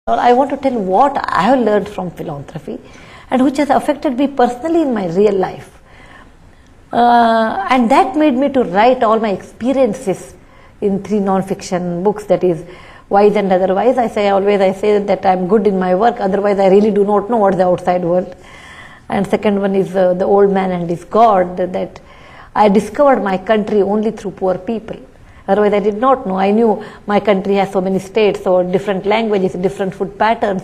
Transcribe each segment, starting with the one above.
I want to tell what I have learned from philanthropy and which has affected me personally in my real life. And that made me to write all my experiences in 3 non-fiction books, that is Wise and Otherwise. I say that I am good in my work, otherwise I really do not know what is the outside world. And second one is The Old Man and His God, that I discovered my country only through poor people. Otherwise I did not know. I knew my country has so many states or different languages, different food patterns,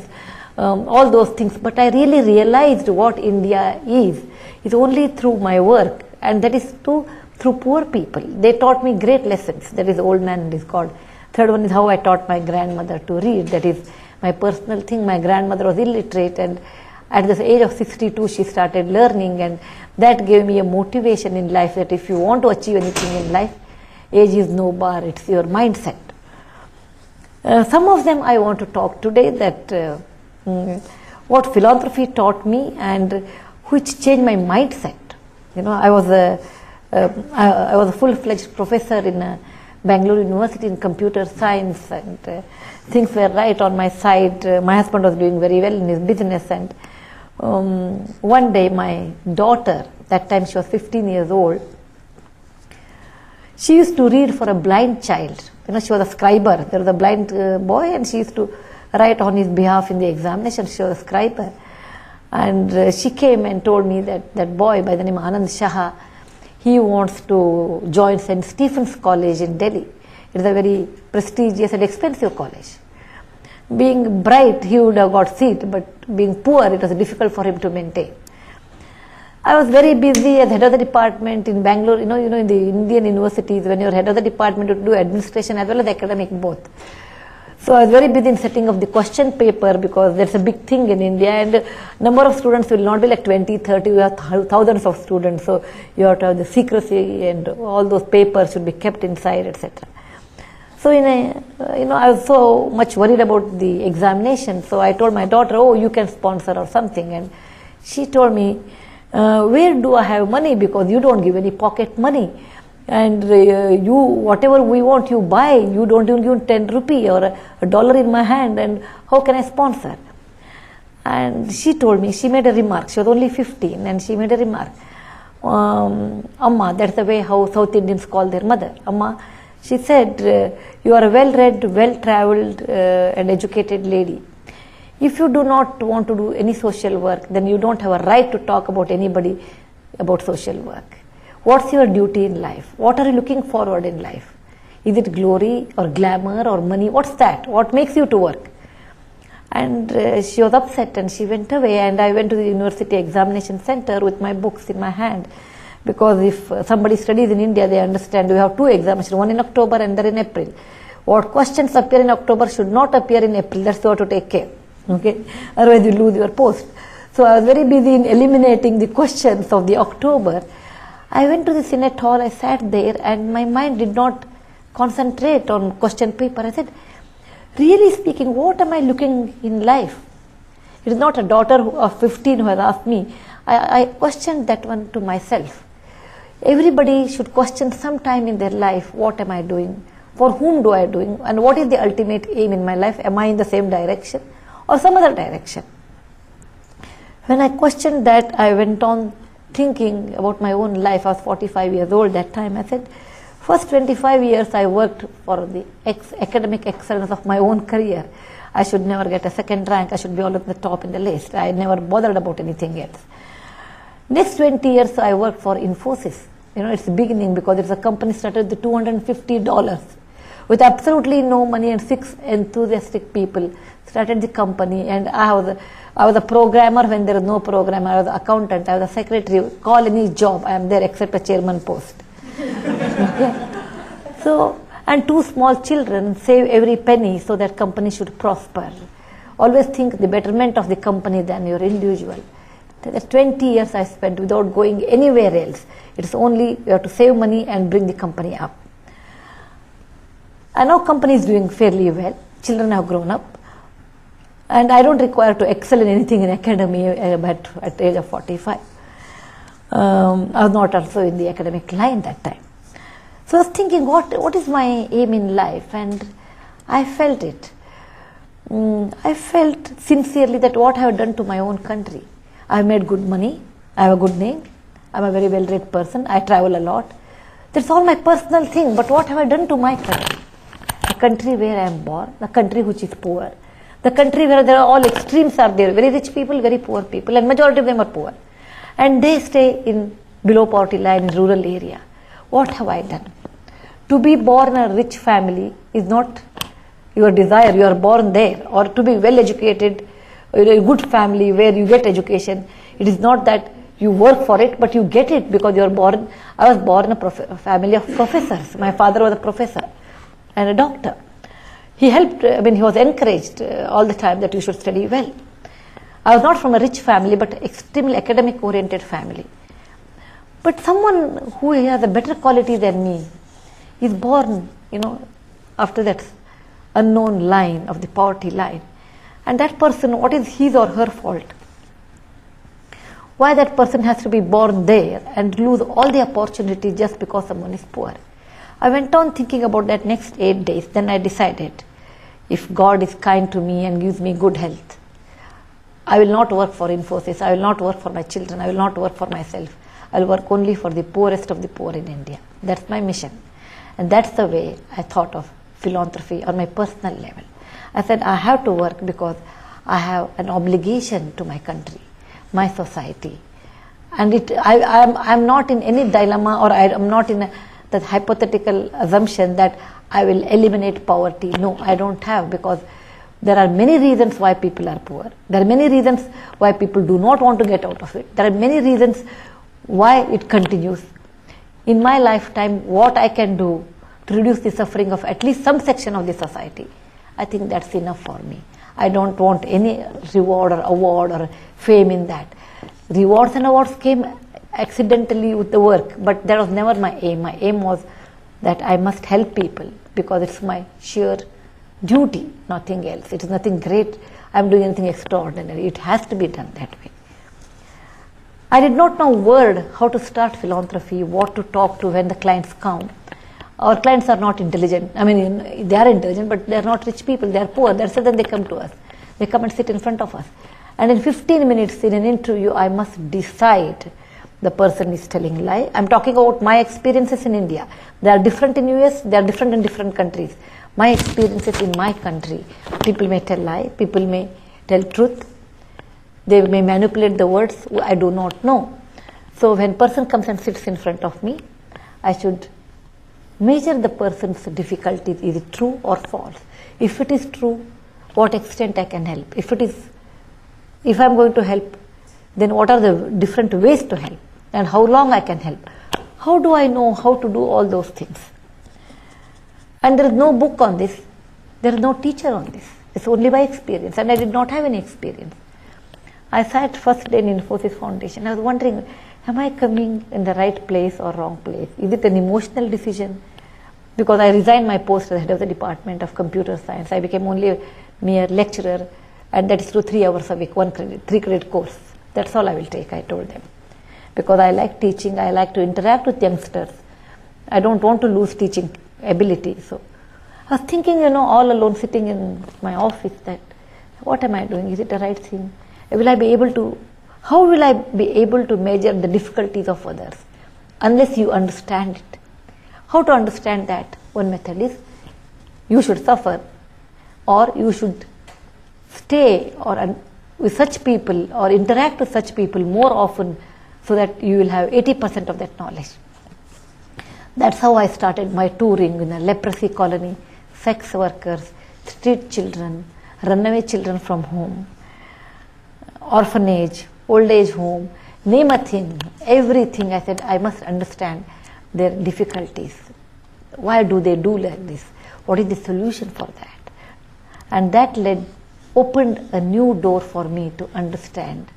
all those things. But I really realized what India is only through my work, and that is through poor people. They taught me great lessons. That is Old Man and His God. Third one is how I taught my grandmother to read. That is my personal thing. My grandmother was illiterate, and at the age of 62 she started learning, and that gave me a motivation in life that if you want to achieve anything in life, age is no bar, it's your mindset. Some of them I want to talk today, that what philanthropy taught me and which changed my mindset. I was a full-fledged professor in Bangalore University in computer science, and things were right on my side. My husband was doing very well in his business, and one day my daughter, that time she was 15 years old, she used to read for a blind child. She was a scriber. There was a blind boy, and she used to write on his behalf in the examination. She was a scriber. And she came and told me that boy by the name of Anand Shah, he wants to join St. Stephen's College in Delhi. It is a very prestigious and expensive college. Being bright, he would have got seat, but being poor, it was difficult for him to maintain. I was very busy as head of the department in Bangalore. In the Indian universities, when you're head of the department, you do administration as well as academic both. So I was very busy in setting up the question paper, because that's a big thing in India, and number of students will not be like 20, 30, we have thousands of students, so you have to have the secrecy, and all those papers should be kept inside, etc. So I was so much worried about the examination, so I told my daughter, oh, you can sponsor or something, and she told me, where do I have money, because you don't give any pocket money, and you whatever we want you buy, you don't even give 10 rupee or a dollar in my hand, and how can I sponsor? And she told me, she made a remark, she was only 15, and she made a remark, Amma, that's the way how South Indians call their mother, Amma. She said, you are a well-read, well-travelled and educated lady. If you do not want to do any social work, then you don't have a right to talk about anybody about social work. What's your duty in life? What are you looking forward in life? Is it glory or glamour or money? What's that? What makes you to work? And she was upset and she went away, and I went to the university examination center with my books in my hand, because if somebody studies in India, they understand we have 2 examinations, one in October and then in April. What questions appear in October should not appear in April. That's what to take care. Okay, otherwise you lose your post. So I was very busy in eliminating the questions of the October. I went to the Senate hall, I sat there, and my mind did not concentrate on question paper. I said, really speaking, what am I looking in life? It is not a daughter of 15 who has asked me. I questioned that one to myself. Everybody should question sometime in their life, what am I doing? For whom do I doing? And what is the ultimate aim in my life? Am I in the same direction or some other direction? When I questioned that, I went on thinking about my own life. I was 45 years old that time. I said, first 25 years I worked for the academic excellence of my own career. I should never get a second rank. I should be all at the top in the list. I never bothered about anything else. Next 20 years I worked for Infosys. It's the beginning, because it's a company started with $250 with absolutely no money, and 6 enthusiastic people started the company. And I was a programmer when there was no programmer. I was an accountant. I was a secretary. Call any job, I am there except a chairman post. Okay. So, and 2 small children, save every penny so that company should prosper. Always think the betterment of the company than your individual. The 20 years I spent without going anywhere else. It's only you have to save money and bring the company up. And now company is doing fairly well. Children have grown up. And I don't require to excel in anything in academy at the age of 45. I was not also in the academic line that time. So I was thinking, what is my aim in life? And I felt it. I felt sincerely that what I have done to my own country. I have made good money, I have a good name, I am a very well-read person, I travel a lot. That's all my personal thing, but what have I done to my country? The country where I am born, the country which is poor, the country where there are all extremes are there, very rich people, very poor people, and majority of them are poor. And they stay in below poverty line in rural area. What have I done? To be born in a rich family is not your desire, you are born there, or to be well educated, in a good family where you get education. It is not that you work for it, but you get it because you are born. I was born in a family of professors. My father was a professor and a doctor. He helped, he was encouraged all the time that you should study well. I was not from a rich family, but extremely academic oriented family. But someone who has a better quality than me is born, after that unknown line of the poverty line. And that person, what is his or her fault? Why that person has to be born there and lose all the opportunity just because someone is poor? I went on thinking about that next 8 days. Then I decided, if God is kind to me and gives me good health, I will not work for Infosys, I will not work for my children, I will not work for myself. I will work only for the poorest of the poor in India. That's my mission. And that's the way I thought of philanthropy on my personal level. I said I have to work because I have an obligation to my country, my society. And I'm not in any dilemma, or I am not in that hypothetical assumption that I will eliminate poverty. No, I don't have, because there are many reasons why people are poor. There are many reasons why people do not want to get out of it. There are many reasons why it continues. In my lifetime, what I can do to reduce the suffering of at least some section of the society, I think that's enough for me. I don't want any reward or award or fame in that. Rewards and awards came accidentally with the work, but that was never my aim. My aim was that I must help people because it's my sheer duty, nothing else. It is nothing great. I'm doing anything extraordinary. It has to be done that way. I did not know a word how to start philanthropy, what to talk to when the clients come. Our clients are not intelligent. They are intelligent, but they are not rich people. They are poor. That's why then they come to us. They come and sit in front of us. And in 15 minutes in an interview, I must decide the person is telling lie. I'm talking about my experiences in India. They are different in US. They are different in different countries. My experiences in my country. People may tell lie. People may tell truth. They may manipulate the words. I do not know. So when person comes and sits in front of me, I should measure the person's difficulties. Is it true or false? If it is true, what extent I can help? If I'm going to help, then what are the different ways to help? And how long I can help? How do I know how to do all those things? And there is no book on this. There is no teacher on this. It's only by experience. And I did not have any experience. I sat first day in Infosys Foundation. I was wondering, am I coming in the right place or wrong place? Is it an emotional decision? Because I resigned my post as head of the Department of Computer Science. I became only a mere lecturer, and that is through 3 hours a week, 1 credit, 3 credit course. That's all I will take, I told them. Because I like teaching, I like to interact with youngsters. I don't want to lose teaching ability. So I was thinking, all alone sitting in my office, that what am I doing? Is it the right thing? How will I be able to measure the difficulties of others unless you understand it? How to understand that? One method is, you should suffer, or you should stay with such people or interact with such people more often, so that you will have 80% of that knowledge. That's how I started my touring in a leprosy colony, sex workers, street children, runaway children from home, orphanage, old age home, name a thing, everything. I said, I must understand their difficulties. Why do they do like this? What is the solution for that? And that opened a new door for me to understand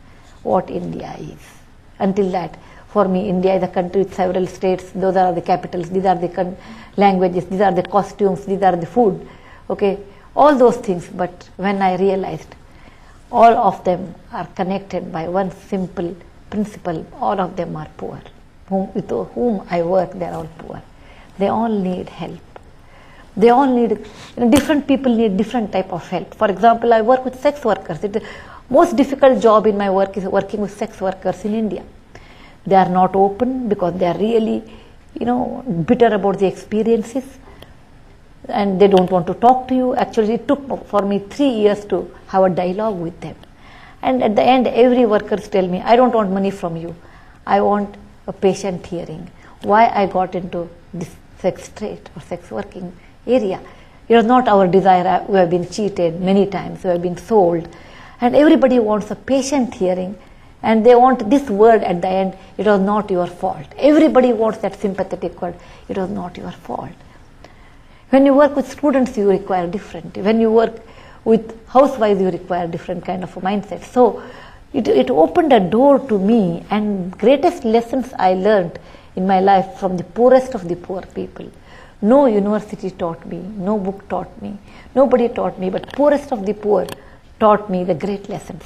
what India is. Until that, for me, India is a country with several states. Those are the capitals. These are the languages. These are the costumes. These are the food. Okay, all those things. But when I realized all of them are connected by one simple principle, all of them are poor. With whom I work, they are all poor. They all need help. They all need, different people need different type of help. For example, I work with sex workers. The most difficult job in my work is working with sex workers in India. They are not open because they are really, bitter about the experiences, and they don't want to talk to you. Actually, it took for me 3 years to have a dialogue with them. And at the end, every worker tell me, I don't want money from you. I want a patient hearing. Why I got into this sex trade or sex working area. It was not our desire. We have been cheated many times. We have been sold. And everybody wants a patient hearing. And they want this word at the end, it was not your fault. Everybody wants that sympathetic word, it was not your fault. When you work with students, you require different. When you work with housewives, you require different kind of a mindset. So it opened a door to me, and greatest lessons I learned in my life from the poorest of the poor people. No university taught me, no book taught me, nobody taught me, but poorest of the poor taught me the great lessons.